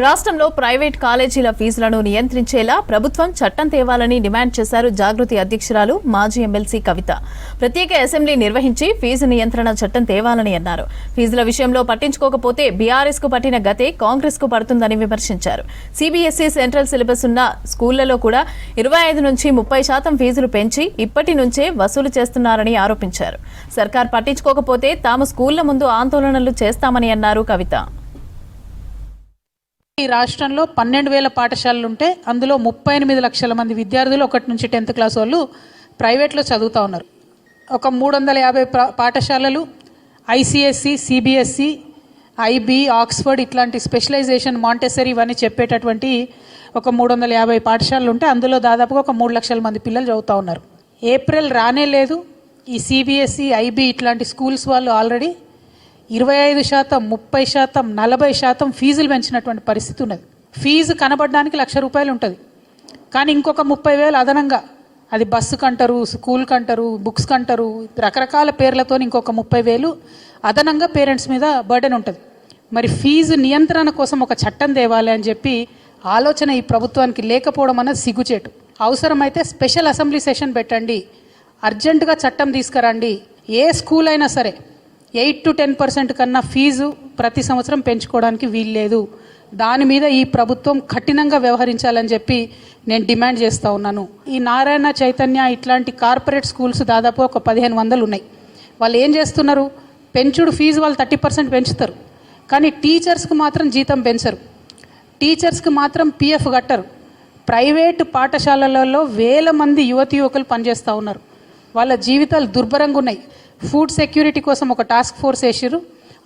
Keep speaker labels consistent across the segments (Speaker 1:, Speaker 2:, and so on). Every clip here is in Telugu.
Speaker 1: రాష్ట్రంలో ప్రైవేట్ కాలేజీల ఫీజులను నియంత్రించేలా ప్రభుత్వం చట్టం తేవాలని డిమాండ్ చేశారు జాగృతి అధ్యక్షురాలు మాజీ ఎమ్మెల్సీ కవిత. ప్రత్యేక అసెంబ్లీ నిర్వహించి ఫీజు నియంత్రణ చట్టం తేవాలని అన్నారు. ఫీజుల విషయంలో పట్టించుకోకపోతే బీఆర్ఎస్ కు పట్టిన గతే కాంగ్రెస్ కు పడుతుందని విమర్శించారు. సిబిఎస్ఈ సెంట్రల్ సిలబస్ ఉన్న స్కూళ్లలో కూడా 25 నుంచి 30% ఫీజులు పెంచి ఇప్పటి నుంచే వసూలు చేస్తున్నారని ఆరోపించారు. సర్కార్ పట్టించుకోకపోతే తాము స్కూళ్ల ముందు ఆందోళనలు చేస్తామని అన్నారు కవిత.
Speaker 2: ఈ రాష్ట్రంలో 12,000 పాఠశాలలు ఉంటే అందులో 38 లక్షల మంది విద్యార్థులు 1 నుంచి 10th క్లాస్ వాళ్ళు ప్రైవేట్లో చదువుతూ ఉన్నారు. ఒక 350 పాఠశాలలు ఐసిఎస్సి, సిబిఎస్సి, ఐబీ, ఆక్స్ఫర్డ్ ఇట్లాంటి స్పెషలైజేషన్, మాంటెసరీ ఇవన్నీ చెప్పేటటువంటి ఒక 350 పాఠశాలలు ఉంటే అందులో దాదాపుగా ఒక 3 లక్షల మంది పిల్లలు చదువుతూ ఉన్నారు. ఏప్రిల్ రానే లేదు. ఈ సిబిఎస్సి, ఐబీ ఇట్లాంటి స్కూల్స్ వాళ్ళు ఆల్రెడీ 25%, 30%, 40% ఫీజులు పెంచినటువంటి పరిస్థితి ఉన్నది. ఫీజు కనబడడానికి ₹1,00,000 ఉంటుంది, కానీ ఇంకొక 30,000 అదనంగా, అది బస్సుకు అంటారు, స్కూల్కి అంటారు, బుక్స్కి అంటారు, రకరకాల పేర్లతో ఇంకొక 30,000 అదనంగా పేరెంట్స్ మీద బర్డెన్ ఉంటుంది. మరి ఫీజు నియంత్రణ కోసం ఒక చట్టం తేవాలి అని చెప్పి ఆలోచన ఈ ప్రభుత్వానికి లేకపోవడం అన్నది సిగ్గుచేటు. అవసరమైతే స్పెషల్ అసెంబ్లీ సెషన్ పెట్టండి, అర్జెంటుగా చట్టం తీసుకురండి. ఏ స్కూల్ అయినా సరే 8 to 10% కన్నా ఫీజు ప్రతి సంవత్సరం పెంచుకోవడానికి వీల్లేదు. దాని మీద ఈ ప్రభుత్వం కఠినంగా వ్యవహరించాలని చెప్పి నేను డిమాండ్ చేస్తూ ఉన్నాను. ఈ నారాయణ, చైతన్య ఇట్లాంటి కార్పొరేట్ స్కూల్స్ దాదాపు ఒక 1500 ఉన్నాయి. వాళ్ళు ఏం చేస్తున్నారు? పెంచుడు ఫీజు వాళ్ళు 30% పెంచుతారు, కానీ టీచర్స్కి మాత్రం జీతం పెంచరు, టీచర్స్కి మాత్రం పిఎఫ్ కట్టరు. ప్రైవేటు పాఠశాలలలో వేల మంది యువకులు పనిచేస్తూ ఉన్నారు. వాళ్ళ జీవితాలు దుర్భరంగా ఉన్నాయి. ఫుడ్ సెక్యూరిటీ కోసం ఒక టాస్క్ ఫోర్స్ వేసారు.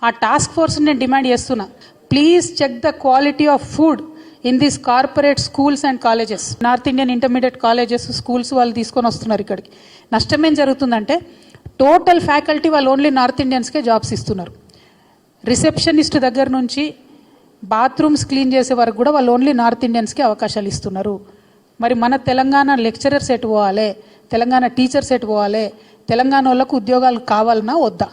Speaker 2: ఆ టాస్క్ ఫోర్స్ నేను డిమాండ్ చేస్తున్నా, please check the quality of food in these corporate schools and colleges. North Indian intermediate colleges, schools వాళ్ళు తీసుకొని వస్తున్నారు ఇక్కడికి. నష్టం ఏం జరుగుతుందంటే టోటల్ ఫ్యాకల్టీ వాళ్ళు ఓన్లీ నార్త్ ఇండియన్స్కే జాబ్స్ ఇస్తున్నారు. రిసెప్షనిస్ట్ దగ్గర నుంచి బాత్రూమ్స్ క్లీన్ చేసే వరకు కూడా వాళ్ళు ఓన్లీ నార్త్ ఇండియన్స్కే అవకాశాలు ఇస్తున్నారు. మరి మన తెలంగాణ లెక్చరర్స్ ఎటు పోవాలి? తెలంగాణ టీచర్స్ ఎటు పోవాలి? తెలంగాణ వాళ్ళకు ఉద్యోగాలు కావాలన్నా వద్దా?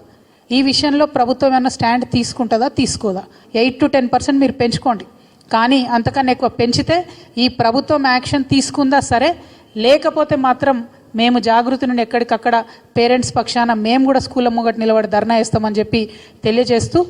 Speaker 2: ఈ విషయంలో ప్రభుత్వం ఏమైనా స్టాండ్ తీసుకుంటుందా, తీసుకోదా? 8 to 10% మీరు పెంచుకోండి, కానీ అంతకన్నా ఎక్కువ పెంచితే ఈ ప్రభుత్వం యాక్షన్ తీసుకుందా సరే, లేకపోతే మాత్రం మేము జాగృతి నుండి ఎక్కడికక్కడ పేరెంట్స్ పక్షాన మేము కూడా స్కూళ్ళ ముంగట నిలబడి ధర్నా చేస్తామని చెప్పి తెలియజేస్తూ